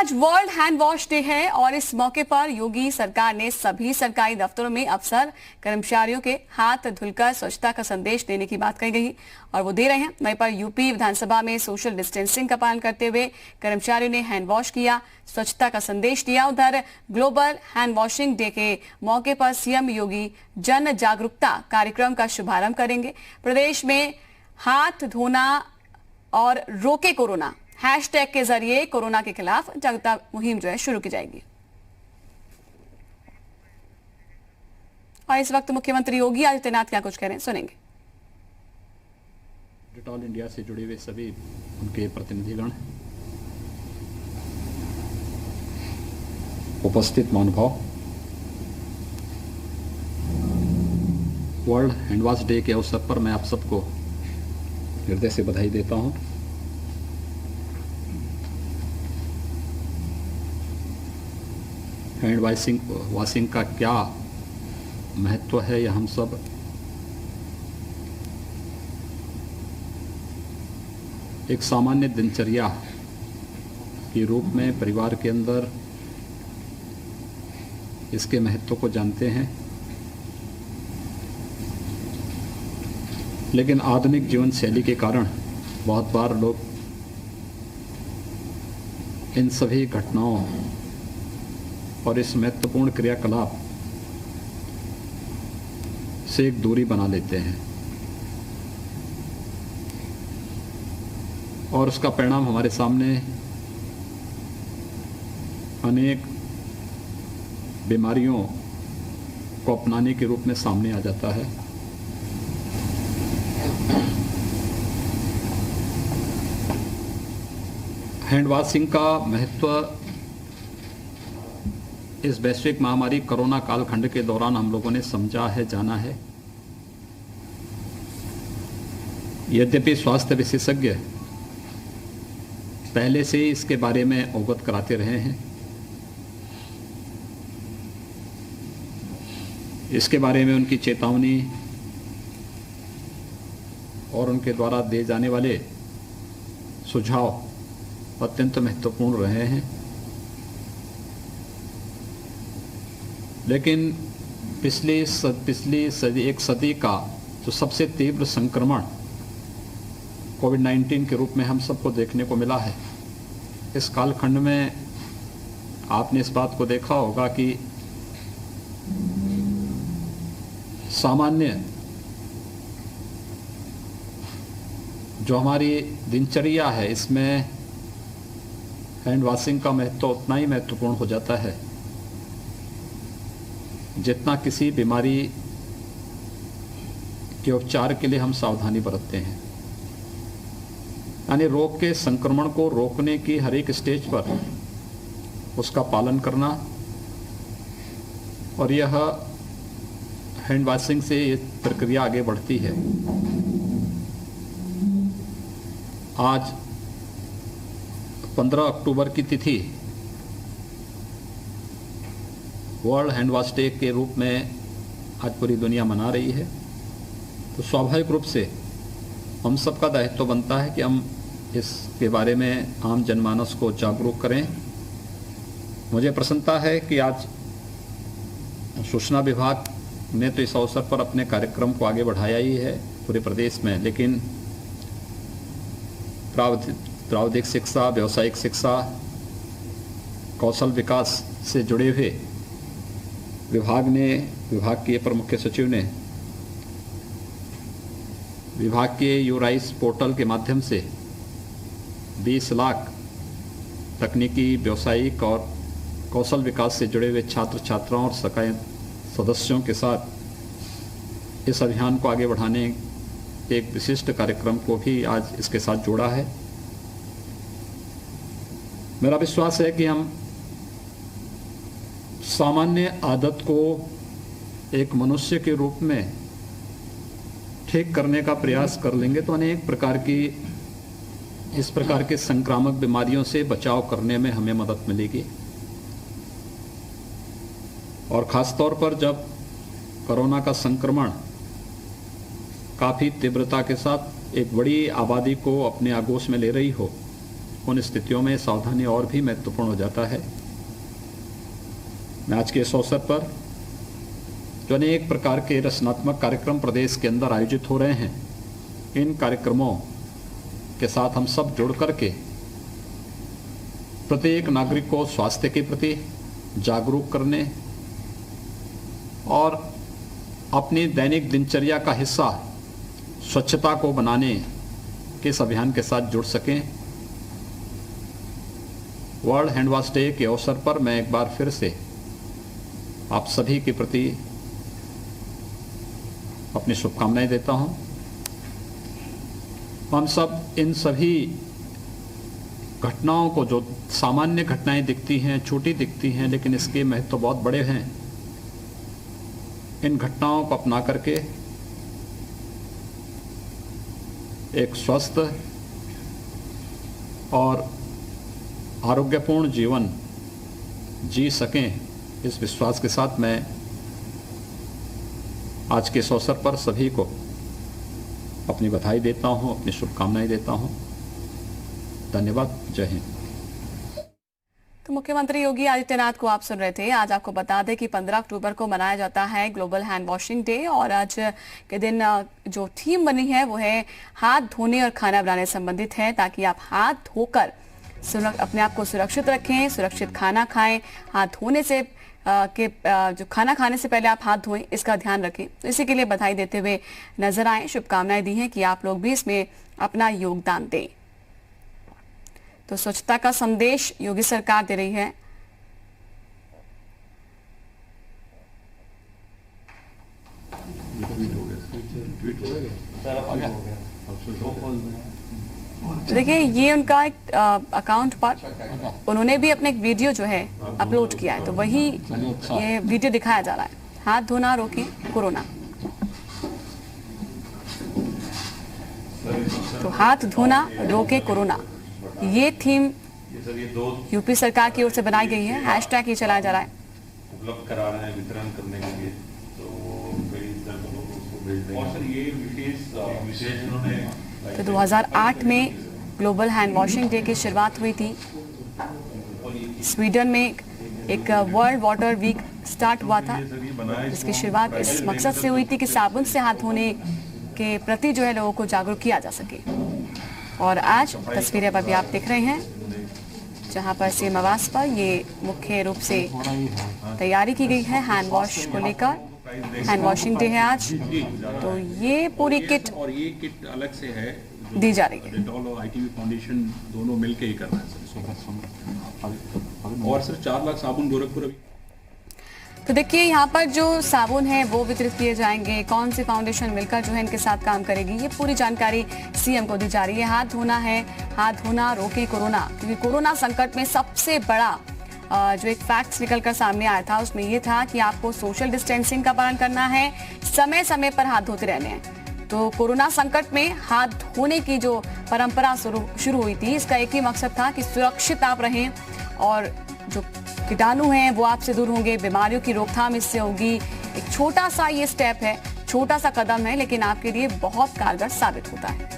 आज world hand wash day है और इस मौके पर योगी सरकार ने सभी सरकारी दफ्तरों में अफसर कर्मचारियों के हाथ धुलकर स्वच्छता का संदेश देने की बात कही गई और वो दे रहे हैं। वहीं पर यूपी विधानसभा में सोशल डिस्टेंसिंग का पालन करते हुए कर्मचारियों ने हैंड वॉश किया, स्वच्छता का संदेश दिया। उधर ग्लोबल हैंड वॉशिंग डे के मौके पर सीएम योगी जन जागरूकता कार्यक्रम का शुभारंभ करेंगे। प्रदेश में हाथ धोना और रोके कोरोना हैशटैग के जरिए कोरोना के खिलाफ जागरूकता मुहिम जो है शुरू की जाएगी। और इस वक्त मुख्यमंत्री योगी आदित्यनाथ क्या कुछ कह रहे हैं, सुनेंगे। डिटॉल इंडिया से जुड़े हुए सभी उनके प्रतिनिधिगण, उपस्थित महानुभाव, वर्ल्ड हैंड वॉश डे के अवसर पर मैं आप सबको हृदय से बधाई देता हूं। हैंड वॉशिंग का क्या महत्व है यह हम सब एक सामान्य दिनचर्या के रूप में परिवार के अंदर इसके महत्व को जानते हैं, लेकिन आधुनिक जीवन शैली के कारण बहुत बार लोग इन सभी घटनाओं और इस महत्वपूर्ण क्रियाकलाप से एक दूरी बना लेते हैं और उसका परिणाम हमारे सामने अनेक बीमारियों को अपनाने के रूप में सामने आ जाता है। हैंड वॉशिंग का महत्व इस वैश्विक महामारी कोरोना कालखंड के दौरान हम लोगों ने समझा है, जाना है। यद्यपि स्वास्थ्य विशेषज्ञ पहले से ही इसके बारे में अवगत कराते रहे हैं, इसके बारे में उनकी चेतावनी और उनके द्वारा दिए जाने वाले सुझाव अत्यंत महत्वपूर्ण रहे हैं। लेकिन पिछली एक सदी का जो सबसे तीव्र संक्रमण कोविड-19 के रूप में हम सबको देखने को मिला है, इस कालखंड में आपने इस बात को देखा होगा कि सामान्य जो हमारी दिनचर्या है इसमें हैंड वॉशिंग का महत्व उतना ही महत्वपूर्ण हो जाता है जितना किसी बीमारी के उपचार के लिए हम सावधानी बरतते हैं। यानी रोग के संक्रमण को रोकने की हर एक स्टेज पर उसका पालन करना, और यह हैंड वॉशिंग से ये प्रक्रिया आगे बढ़ती है। आज 15 अक्टूबर की तिथि वर्ल्ड हैंड वॉश डे के रूप में आज पूरी दुनिया मना रही है, तो स्वाभाविक रूप से हम सबका दायित्व बनता है कि हम इसके बारे में आम जनमानस को जागरूक करें। मुझे प्रसन्नता है कि आज सूचना विभाग ने तो इस अवसर पर अपने कार्यक्रम को आगे बढ़ाया ही है पूरे प्रदेश में, लेकिन प्राविधिक शिक्षा, व्यावसायिक शिक्षा, कौशल विकास से जुड़े हुए विभाग के प्रमुख सचिव ने विभाग के यूराइस पोर्टल के माध्यम से 20 लाख तकनीकी, व्यावसायिक और कौशल विकास से जुड़े हुए छात्र छात्राओं और सदस्यों के साथ इस अभियान को आगे बढ़ाने एक विशिष्ट कार्यक्रम को भी आज इसके साथ जोड़ा है। मेरा विश्वास है कि हम सामान्य आदत को एक मनुष्य के रूप में ठीक करने का प्रयास कर लेंगे तो अनेक प्रकार की इस प्रकार के संक्रामक बीमारियों से बचाव करने में हमें मदद मिलेगी। और ख़ास तौर पर जब कोरोना का संक्रमण काफ़ी तीव्रता के साथ एक बड़ी आबादी को अपने आगोश में ले रही हो, उन स्थितियों में सावधानी और भी महत्वपूर्ण हो जाता है। मैं आज के इस अवसर पर जो अनेक प्रकार के रचनात्मक कार्यक्रम प्रदेश के अंदर आयोजित हो रहे हैं, इन कार्यक्रमों के साथ हम सब जुड़ कर के प्रत्येक नागरिक को स्वास्थ्य के प्रति जागरूक करने और अपनी दैनिक दिनचर्या का हिस्सा स्वच्छता को बनाने के इस अभियान के साथ जुड़ सकें। वर्ल्ड हैंड वॉश डे के अवसर पर मैं एक बार फिर से आप सभी के प्रति अपनी शुभकामनाएं देता हूं। हम सब इन सभी घटनाओं को, जो सामान्य घटनाएं दिखती हैं, छोटी दिखती हैं, लेकिन इसके महत्व बहुत बड़े हैं, इन घटनाओं को अपना करके एक स्वस्थ और आरोग्यपूर्ण जीवन जी सकें, इस विश्वास के साथ मैं आज के इस अवसर पर सभी को अपनी बधाई देता हूं, अपनी शुभकामनाएं देता हूं। धन्यवाद। जय हिंद। तो मुख्यमंत्री योगी आदित्यनाथ को आप सुन रहे थे। आज आपको बता दें कि 15 अक्टूबर को मनाया जाता है ग्लोबल हैंड वॉशिंग डे, और आज के दिन जो थीम बनी है वो है हाथ धोने और खाना बनाने से संबंधित है, ताकि आप हाथ धोकर अपने आप को सुरक्षित रखें, सुरक्षित खाना खाएं। हाथ धोने से जो खाना खाने से पहले आप हाथ धोएं, इसका ध्यान रखें। तो इसी के लिए बधाई देते हुए नजर आए, शुभकामनाएं दी हैं कि आप लोग भी इसमें अपना योगदान दें। तो स्वच्छता का संदेश योगी सरकार दे रही है। तो देखिए, ये उनका एक अकाउंट पर उन्होंने भी अपने एक वीडियो जो है अपलोड किया है, तो वही ये वीडियो दिखाया जा रहा है। हाथ धोना रोके कोरोना। तो हाथ धोना रोके कोरोना, ये थीम यूपी सरकार की ओर से बनाई गई है। हैशटैग ये चलाया जा रहा है। उपलब्ध करा रहे हैं वितरण करने के लिए, तो कई जनपदों को उसको भेज देंगे। और सर ये विशेष इन्होंने तो 2008 में ग्लोबल हैंड वॉशिंग डे की शुरुआत हुई थी। स्वीडन में एक वर्ल्ड वाटर वीक स्टार्ट हुआ था, जिसकी शुरुआत इस मकसद से हुई थी कि साबुन से हाथ धोने के प्रति जो है लोगों को जागरूक किया जा सके। और आज तस्वीरें अभी आप देख रहे हैं, जहां पर सीएम आवास पर ये मुख्य रूप से तैयारी की गई है हैंड वॉश को लेकर। हैंड वॉशिंग डे है आज, तो ये पूरी किट और ये किट अलग से है दी जा रही है। डेटॉल और आईटीबी फाउंडेशन दोनों मिलके ही कर रहे हैं सर। और सर 4 लाख साबुन गोरखपुर अभी। तो देखिए, यहाँ पर जो साबुन है वो वितरित किए जाएंगे। कौन सी फाउंडेशन मिलकर जो है इनके साथ काम करेगी, ये पूरी जानकारी सीएम को दी जा रही है। हाथ धोना है, हाथ धोना रोके कोरोना, क्योंकि कोरोना संकट में सबसे बड़ा जो एक फैक्ट्स निकलकर सामने आया था, उसमें ये था कि आपको सोशल डिस्टेंसिंग का पालन करना है, समय समय पर हाथ धोते रहने हैं। तो कोरोना संकट में हाथ धोने की जो परंपरा शुरू हुई थी, इसका एक ही मकसद था कि सुरक्षित आप रहें और जो कीटाणु हैं वो आपसे दूर होंगे, बीमारियों की रोकथाम इससे होगी। एक छोटा सा ये स्टेप है, छोटा सा कदम है, लेकिन आपके लिए बहुत कारगर साबित होता है।